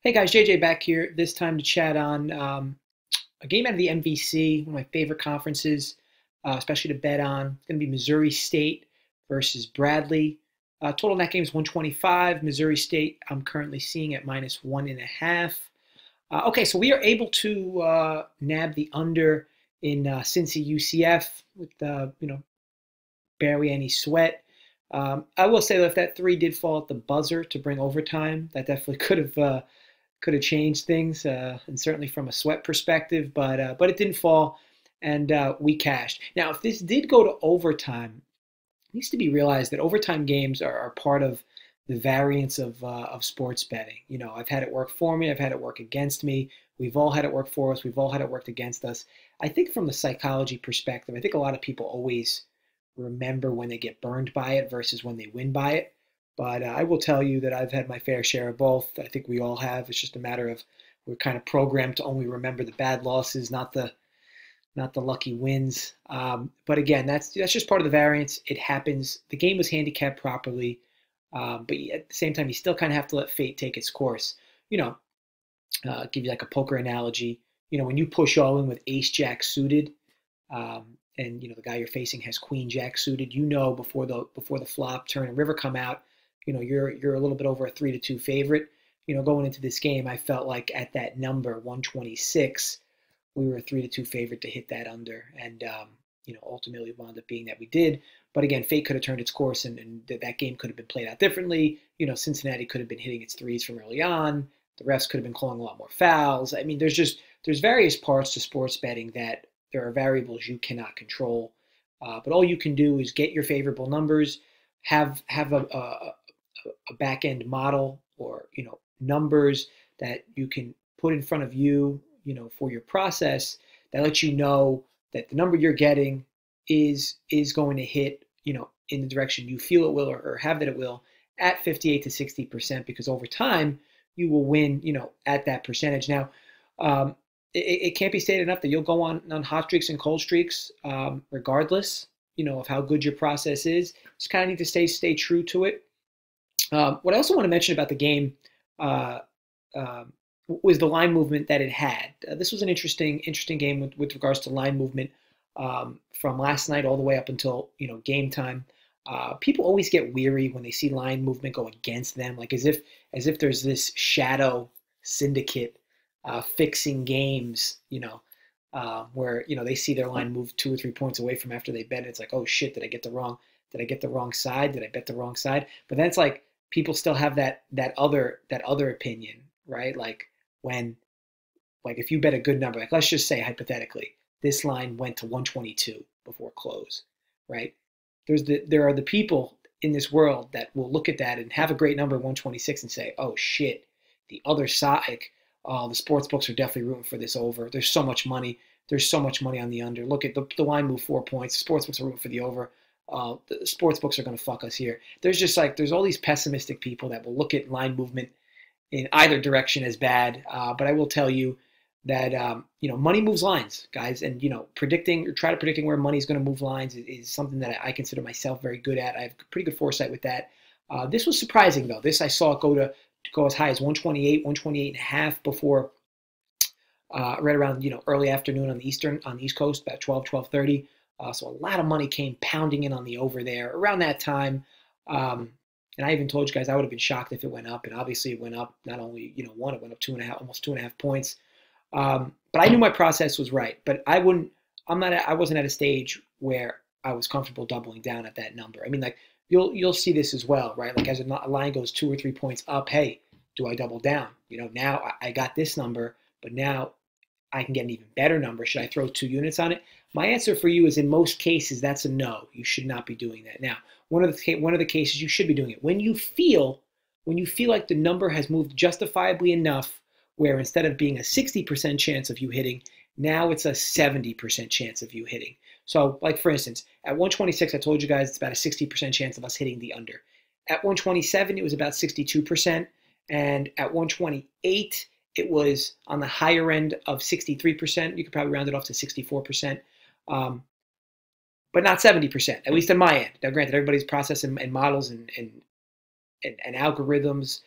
Hey guys, JJ back here. This time to chat on a game out of the MVC, one of my favorite conferences, especially to bet on. It's going to be Missouri State versus Bradley. Total in that game is 125. Missouri State, I'm currently seeing at -1.5. Okay, so we are able to nab the under in Cincy UCF with barely any sweat. I will say though, if that three did fall at the buzzer to bring overtime, that definitely could have changed things, and certainly from a sweat perspective. But it didn't fall, and we cashed. Now, if this did go to overtime, it needs to be realized that overtime games are part of the variance of sports betting. You know, I've had it work for me. I've had it work against me. We've all had it work for us. We've all had it worked against us. I think from the psychology perspective, I think a lot of people always remember when they get burned by it versus when they win by it. But I will tell you that I've had my fair share of both. I think we all have. It's just a matter of we're kind of programmed to only remember the bad losses, not the lucky wins. But again, that's just part of the variance. It happens. The game was handicapped properly, but at the same time, you still kind of have to let fate take its course. You know, give you like a poker analogy. You know, when you push all in with ace jack suited, and the guy you're facing has queen jack suited, before the flop, turn, and river come out, you're a little bit over a 3-2 favorite. Going into this game, I felt like at that number 126, we were a 3-2 favorite to hit that under, and ultimately wound up being that we did. But again, fate could have turned its course, and that game could have been played out differently. Cincinnati could have been hitting its threes from early on. The refs could have been calling a lot more fouls. I mean, there's various parts to sports betting that there are variables you cannot control. But all you can do is get your favorable numbers, have a back end model, or numbers that you can put in front of you, for your process, that lets you know that the number you're getting is going to hit, in the direction you feel it will, or have that it will, at 58 to 60%, because over time you will win, at that percentage. Now, it can't be stated enough that you'll go on hot streaks and cold streaks, regardless, of how good your process is. Just kind of need to stay true to it. What I also want to mention about the game was the line movement that it had. This was an interesting game with regards to line movement, from last night all the way up until game time. People always get weary when they see line movement go against them, like as if there's this shadow syndicate fixing games, where they see their line move 2 or 3 points away from after they bet. It's like, oh shit, did I get the wrong side? Did I bet the wrong side? But then it's like people still have that other opinion, right? Like if you bet a good number, like let's just say hypothetically, this line went to 122 before close, right? There are the people in this world that will look at that and have a great number 126 and say, oh shit, the other side. Oh, the sports books are definitely rooting for this over. There's so much money. There's so much money on the under. Look at the line move 4 points. Sports books are rooting for the over. The sports books are going to fuck us here. There's all these pessimistic people that will look at line movement in either direction as bad. But I will tell you that money moves lines, guys, and predicting where money is going to move lines is something that I consider myself very good at. I have pretty good foresight with that. This was surprising though. This I saw it go as high as 128, 128.5 before right around early afternoon on the East Coast, about 12:30. So a lot of money came pounding in on the over there around that time. And I even told you guys I would have been shocked if it went up, and obviously it went up. Not only one, it went up 2.5, almost 2.5 points. But I knew my process was right. But I wasn't at a stage where I was comfortable doubling down at that number. I mean, like you'll see this as well, right? Like as a line goes 2 or 3 points up, hey, do I double down? Now I got this number, but now I can get an even better number. Should I throw 2 units on it? My answer for you is in most cases that's a no. You should not be doing that. Now, one of the cases you should be doing it when you feel like the number has moved justifiably enough where instead of being a 60% chance of you hitting, now it's a 70% chance of you hitting. So, like for instance, at 126, I told you guys it's about a 60% chance of us hitting the under. At 127, it was about 62%, and at 128, it was on the higher end of 63%. You could probably round it off to 64%, but not 70%, at least on my end. Now, granted, everybody's process and models and algorithms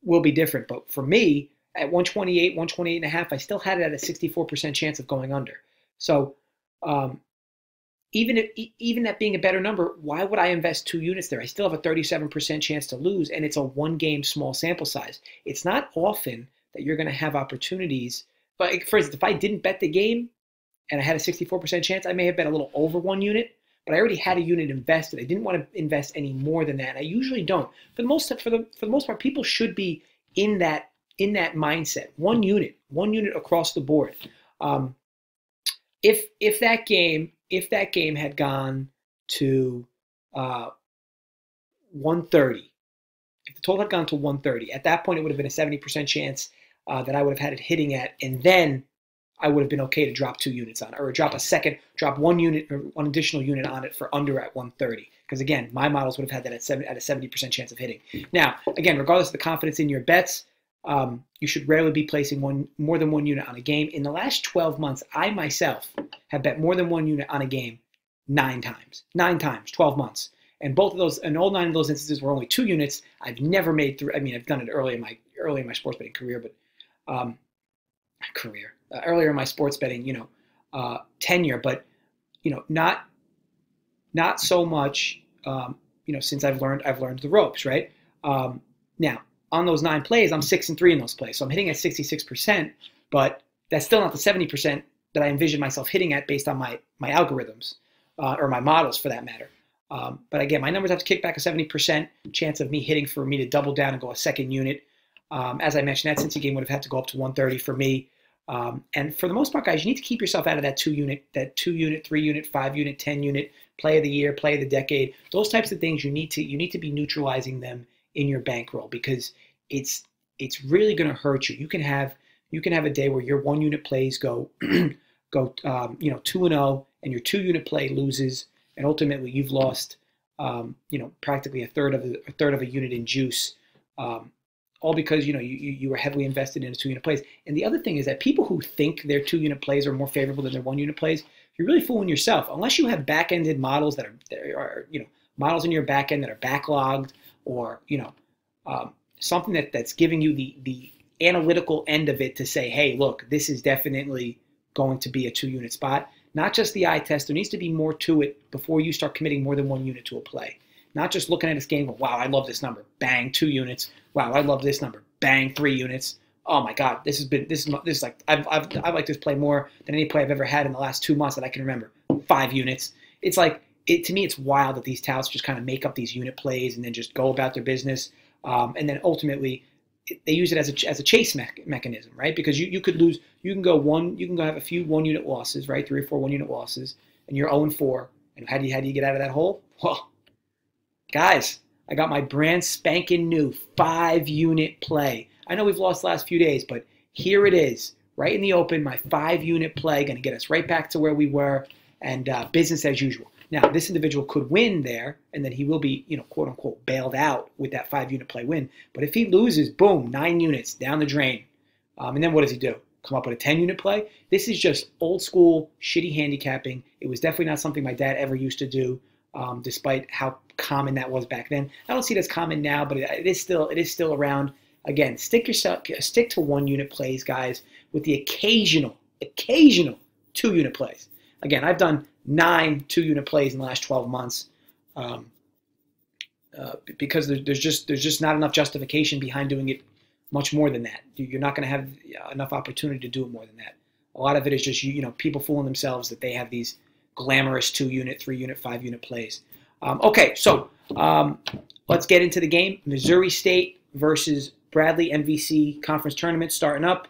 will be different, but for me, at 128, 128 and a half, I still had it at a 64% chance of going under. So um, even that being a better number, why would I invest 2 units there? I still have a 37% chance to lose, and it's a one-game small sample size. It's not often that you're going to have opportunities. But for instance, if I didn't bet the game and I had a 64% chance, I may have bet a little over 1 unit, but I already had a unit invested. I didn't want to invest any more than that. And I usually don't. For the most part, people should be in that mindset. 1 unit across the board. Um, if that game had gone to 130, if the total had gone to 130, at that point it would have been a 70% chance that I would have had it hitting at, and then I would have been okay to drop 2 units on it, or drop 1 unit or one additional unit on it for under at 130. Because again, my models would have had that at a 70% chance of hitting. Now, again, regardless of the confidence in your bets, you should rarely be placing more than 1 unit on a game. In the last 12 months, I myself have bet more than 1 unit on a game 9 times. 9 times, 12 months. And both of those, and all 9 of those instances were only 2 units. I've never made through. I mean, I've done it early in my sports betting career, but earlier in my sports betting, tenure, but not so much, since I've learned the ropes, right? Now, on those 9 plays, I'm 6-3 in those plays, so I'm hitting at 66%, but that's still not the 70% that I envisioned myself hitting at based on my algorithms or my models, for that matter. But again, my numbers have to kick back a 70% chance of me hitting for me to double down and go a second unit. As I mentioned, that Cincy game would have had to go up to 130 for me. And for the most part, guys, you need to keep yourself out of that 2 unit, 3 unit, 5 unit, 10 unit, play of the year, play of the decade. Those types of things, you need to be neutralizing them in your bankroll, because it's really going to hurt you. You can have a day where your 1 unit plays go 2-0, and your 2 unit play loses, and ultimately you've lost practically a third of a unit in juice. All because you were heavily invested in a 2 unit plays. And the other thing is that people who think their 2 unit plays are more favorable than their 1 unit plays, you're really fooling yourself. Unless you have back-ended models that are models in your back end that are backlogged, or something that's giving you the analytical end of it to say, hey, look, this is definitely going to be a 2 unit spot. Not just the eye test. There needs to be more to it before you start committing more than 1 unit to a play. Not just looking at this game, wow, I love this number, bang, 2 units. Wow, I love this number, bang, 3 units. Oh my God, this is like I like this play more than any play I've ever had in the last 2 months that I can remember. 5 units. It's like to me, it's wild that these touts just kind of make up these unit plays and then just go about their business, and then ultimately they use it as a chase mechanism, right? Because you could lose, you can go have a few 1 unit losses, right? 3 or 4 1 unit losses, and you're 0-4. And how do you get out of that hole? Well, guys, I got my brand spanking new 5 unit play. I know we've lost the last few days, but here it is, right in the open, my 5 unit play, going to get us right back to where we were, and business as usual. Now, this individual could win there, and then he will be, quote unquote, bailed out with that 5 unit play win. But if he loses, boom, 9 units down the drain. And then what does he do? Come up with a 10 unit play? This is just old school, shitty handicapping. It was definitely not something my dad ever used to do. Despite how common that was back then. I don't see it as common now, but it is still around. Again, stick to 1 unit plays, guys, with the occasional 2 unit plays. Again, I've done 9 2 unit plays in the last 12 months, because there's just not enough justification behind doing it much more than that. You're not going to have enough opportunity to do it more than that. A lot of it is just people fooling themselves that they have these glamorous 2 unit, 3 unit, 5 unit plays. Okay, so let's get into the game. Missouri State versus Bradley MVC conference tournament starting up.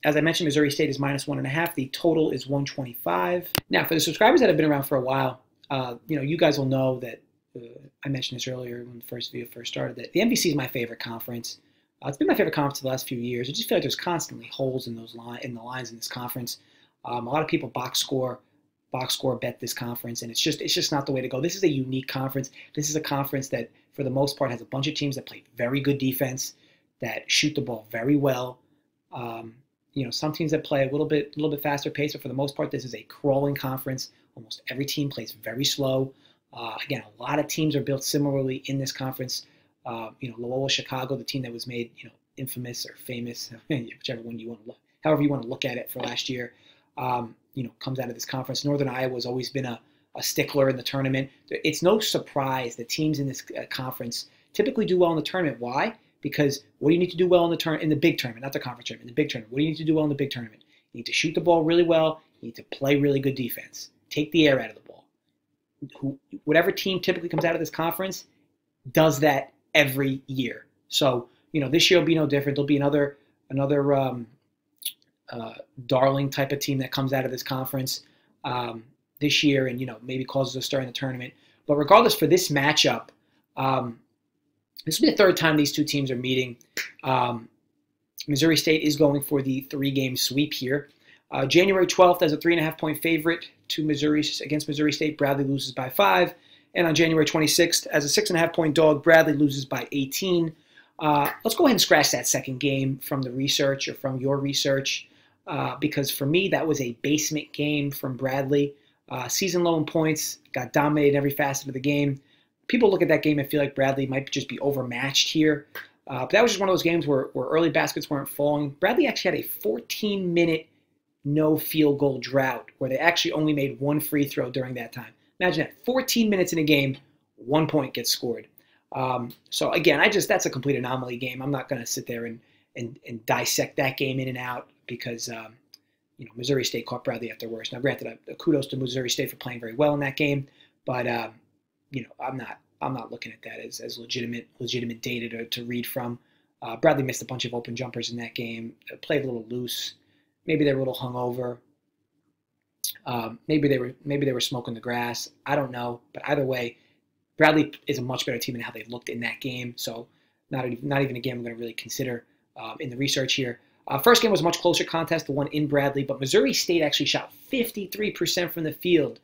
As I mentioned, Missouri State is -1.5. The total is 125. Now, for the subscribers that have been around for a while, you guys will know that I mentioned this earlier when the video first started, that the MVC is my favorite conference. It's been my favorite conference the last few years. I just feel like there's constantly holes in the lines in this conference. A lot of people box score bet this conference, and it's just not the way to go. This is a unique conference. This is a conference that, for the most part, has a bunch of teams that play very good defense, that shoot the ball very well. Some teams that play a little bit faster pace, but for the most part, this is a crawling conference. Almost every team plays very slow. Again, a lot of teams are built similarly in this conference. Loyola Chicago, the team that was made, infamous or famous, whichever one you want to look, however you want to look at it, for last year. Comes out of this conference. Northern Iowa has always been a stickler in the tournament. It's no surprise that teams in this conference typically do well in the tournament. Why? Because what do you need to do well in the big tournament, not the conference tournament, in the big tournament? What do you need to do well in the big tournament? You need to shoot the ball really well. You need to play really good defense. Take the air out of the ball. Whatever team typically comes out of this conference does that every year. So, this year will be no different. There'll be another darling type of team that comes out of this conference this year and, maybe causes a stir in the tournament. But regardless, for this matchup, this will be the third time these two teams are meeting. Missouri State is going for the 3-game sweep here. January 12th, as a 3.5-point favorite against Missouri State, Bradley loses by 5. And on January 26th, as a 6.5-point dog, Bradley loses by 18. Let's go ahead and scratch that second game from the research, or from your research, because for me, that was a basement game from Bradley. Season low in points, got dominated in every facet of the game. People look at that game and feel like Bradley might just be overmatched here. But that was just one of those games where early baskets weren't falling. Bradley actually had a 14-minute no field goal drought where they actually only made one free throw during that time. Imagine that, 14 minutes in a game, 1 point gets scored. So again, that's a complete anomaly game. I'm not going to sit there and dissect that game in and out because Missouri State caught Bradley at their worst. Now, granted, kudos to Missouri State for playing very well in that game, but I'm not looking at that as legitimate data to read from. Bradley missed a bunch of open jumpers in that game. Played a little loose. Maybe they were a little hungover. Maybe they were smoking the grass. I don't know, but either way, Bradley is a much better team than how they looked in that game. So not even a game I'm going to really consider in the research here. First game was a much closer contest, the one in Bradley, but Missouri State actually shot 53% from the field.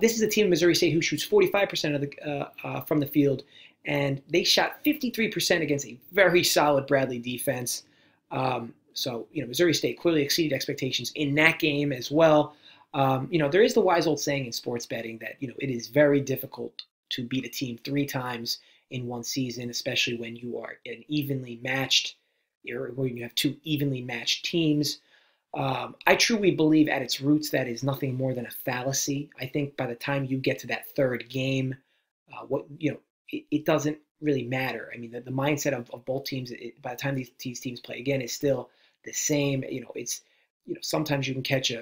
This is a team in Missouri State who shoots 45% from the field, and they shot 53% against a very solid Bradley defense. So Missouri State clearly exceeded expectations in that game as well. There is the wise old saying in sports betting that it is very difficult to beat a team 3 times in one season, especially when you are an evenly matched, or when you have 2 evenly matched teams. I truly believe at its roots that is nothing more than a fallacy. I think by the time you get to that third game, it doesn't really matter. I mean, the mindset of both teams, by the time these teams play again, is still the same. Sometimes you can catch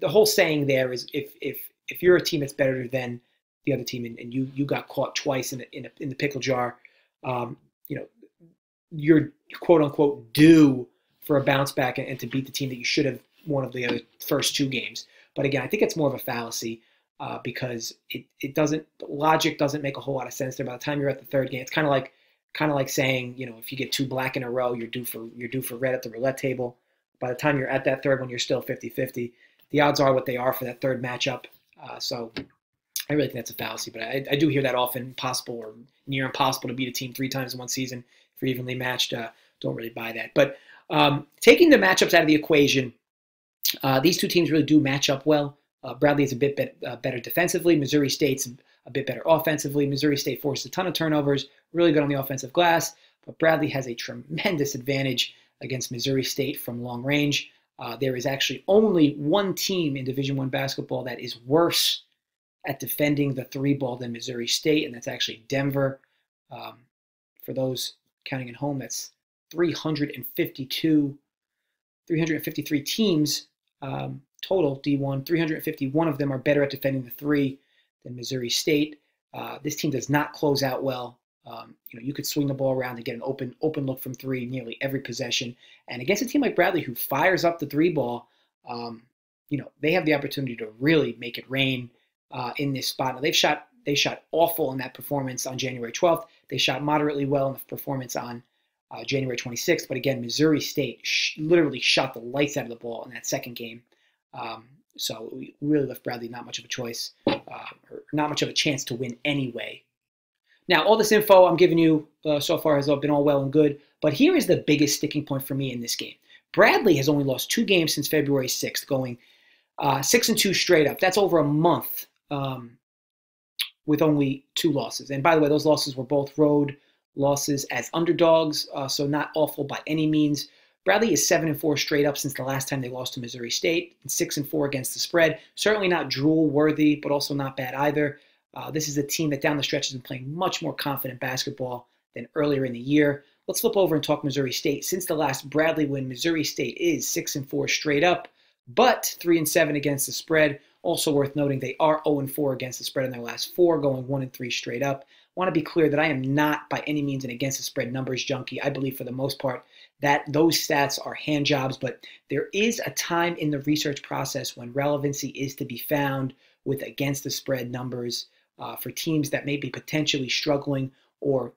the whole saying there is if you're a team that's better than the other team and you got caught twice in the pickle jar, you're quote unquote due for a bounce back and to beat the team that you should have won of the other first 2 games. But again, I think it's more of a fallacy because logic doesn't make a whole lot of sense there. By the time you're at the third game, it's kind of like saying, if you get 2 black in a row, you're due for red at the roulette table. By the time you're at that third one, you're still 50-50. The odds are what they are for that third matchup. So I really think that's a fallacy, but I do hear that often. Impossible or near impossible to beat a team 3 times in one season if you're evenly matched. Don't really buy that. But taking the matchups out of the equation, these 2 teams really do match up well. Bradley is a bit better defensively. Missouri State's a bit better offensively. Missouri State forced a ton of turnovers, really good on the offensive glass, but Bradley has a tremendous advantage against Missouri State from long range. There is actually only one team in Division I basketball that is worse at defending the 3-ball than Missouri State, and that's actually Denver. For those counting at home, that's 353 teams total D1. 351 of them are better at defending the 3 than Missouri State. This team does not close out well. You could swing the ball around and get an open look from 3 nearly every possession. And against a team like Bradley, who fires up the 3-ball, they have the opportunity to really make it rain in this spot. Now, they shot awful in that performance on January 12th. They shot moderately well in the performance on January 26th. But again, Missouri State literally shot the lights out of the ball in that second game. So we really left Bradley not much of a choice, or not much of a chance to win anyway. Now, all this info I'm giving you so far has been all well and good, but here is the biggest sticking point for me in this game. Bradley has only lost 2 games since February 6th, going 6-2 straight up. That's over a month with only 2 losses. And by the way, those losses were both road losses as underdogs, so not awful by any means. Bradley is 7-4 straight up since the last time they lost to Missouri State, and 6-4 against the spread. Certainly not drool worthy, but also not bad either. This is a team that down the stretch has been playing much more confident basketball than earlier in the year. Let's flip over and talk Missouri State. Since the last Bradley win, Missouri State is 6-4 straight up, but 3-7 against the spread. Also worth noting, they are 0-4 against the spread in their last 4, going 1-3 straight up. I want to be clear that I am not by any means an against the spread numbers junkie. I believe for the most part that those stats are hand jobs, but there is a time in the research process when relevancy is to be found with against the spread numbers for teams that may be potentially struggling or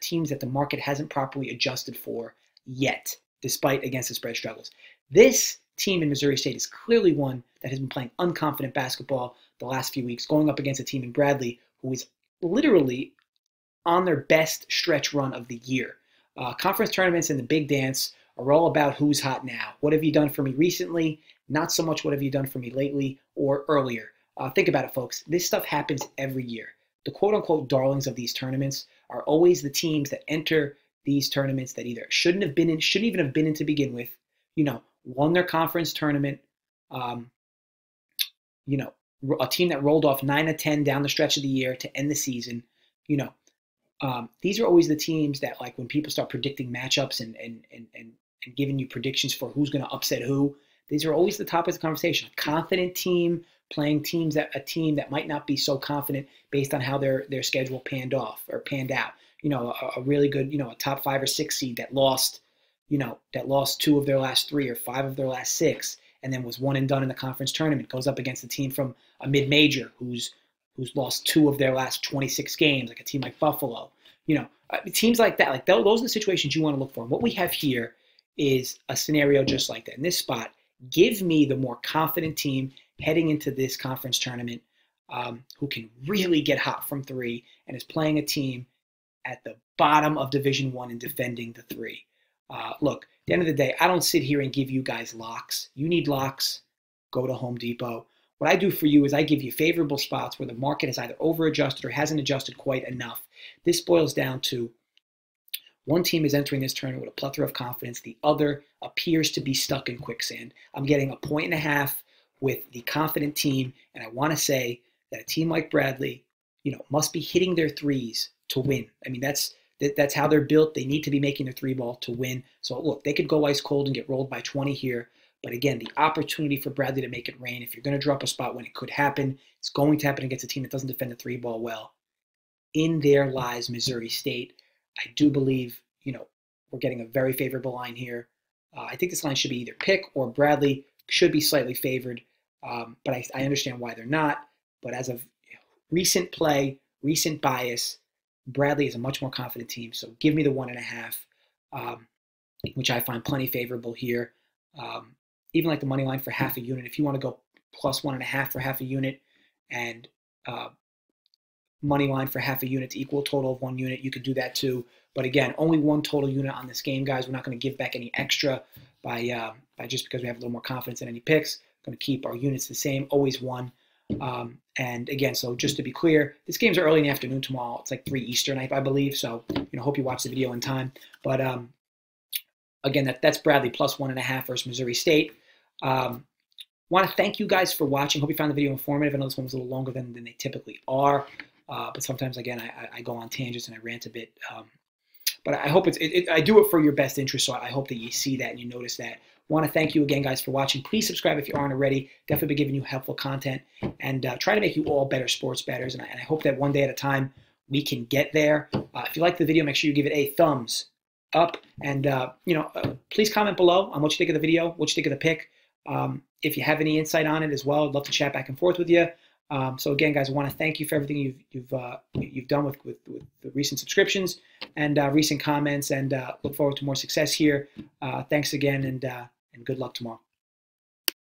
teams that the market hasn't properly adjusted for yet, despite against the spread struggles. This team in Missouri State is clearly one that has been playing unconfident basketball the last few weeks, going up against a team in Bradley who is literally on their best stretch run of the year. Conference tournaments and the big dance are all about who's hot now. What have you done for me recently? Not so much what have you done for me lately or earlier. Think about it, folks. This stuff happens every year. The quote-unquote darlings of these tournaments are always the teams that enter these tournaments that either shouldn't even have been in to begin with, won their conference tournament, a team that rolled off 9-10 down the stretch of the year to end the season. These are always the teams that, like, when people start predicting matchups and giving you predictions for who's going to upset who, these are always the topic of the conversation. A confident team playing a team that might not be so confident based on how their schedule panned out. A really good, a top 5 or 6 seed that lost 2 of their last 3 or 5 of their last 6, and then was one and done in the conference tournament, goes up against a team from a mid-major who's lost 2 of their last 26 games, like a team like Buffalo. Teams like that, like those are the situations you want to look for. And what we have here is a scenario just like that. In this spot, give me the more confident team heading into this conference tournament who can really get hot from 3 and is playing a team at the bottom of Division I and defending the 3. Look, at the end of the day, I don't sit here and give you guys locks. You need locks, go to Home Depot. What I do for you is I give you favorable spots where the market has either over-adjusted or hasn't adjusted quite enough. This boils down to one team is entering this tournament with a plethora of confidence. The other appears to be stuck in quicksand. I'm getting 1.5 points with the confident team, and I want to say that a team like Bradley, must be hitting their threes to win. I mean, that's how they're built. They need to be making their 3-ball to win. So look, they could go ice cold and get rolled by 20 here. But again, the opportunity for Bradley to make it rain, if you're going to drop a spot when it could happen, it's going to happen against a team that doesn't defend the 3-ball well. In there lies Missouri State. I do believe, we're getting a very favorable line here. I think this line should be either pick or Bradley should be slightly favored. But I understand why they're not. But as of recent play, recent bias, Bradley is a much more confident team. So give me the 1.5, which I find plenty favorable here. Even like the money line for half a unit. If you want to go plus 1.5 for half a unit and money line for half a unit to equal a total of 1 unit, you could do that too. But again, only 1 total unit on this game, guys. We're not going to give back any extra by just because we have a little more confidence in any picks. We're going to keep our units the same, always 1. And again, so just to be clear, this game's early in the afternoon tomorrow. It's like 3 Eastern, I believe. So, hope you watch the video in time. But again, that's Bradley plus 1.5 versus Missouri State. Want to thank you guys for watching. Hope you found the video informative. I know this one was a little longer than they typically are. But sometimes, again, I go on tangents and I rant a bit. But I hope I do it for your best interest, so I hope that you see that and you notice that. Want to thank you again, guys, for watching. Please subscribe if you aren't already. Definitely be giving you helpful content and try to make you all better sports bettors. And I hope that one day at a time we can get there. If you like the video, make sure you give it a thumbs up. And, please comment below on what you think of the video, what you think of the pick. If you have any insight on it as well, I'd love to chat back and forth with you. So again, guys, I want to thank you for everything you've done with the recent subscriptions and recent comments, and look forward to more success here. Thanks again, and good luck tomorrow.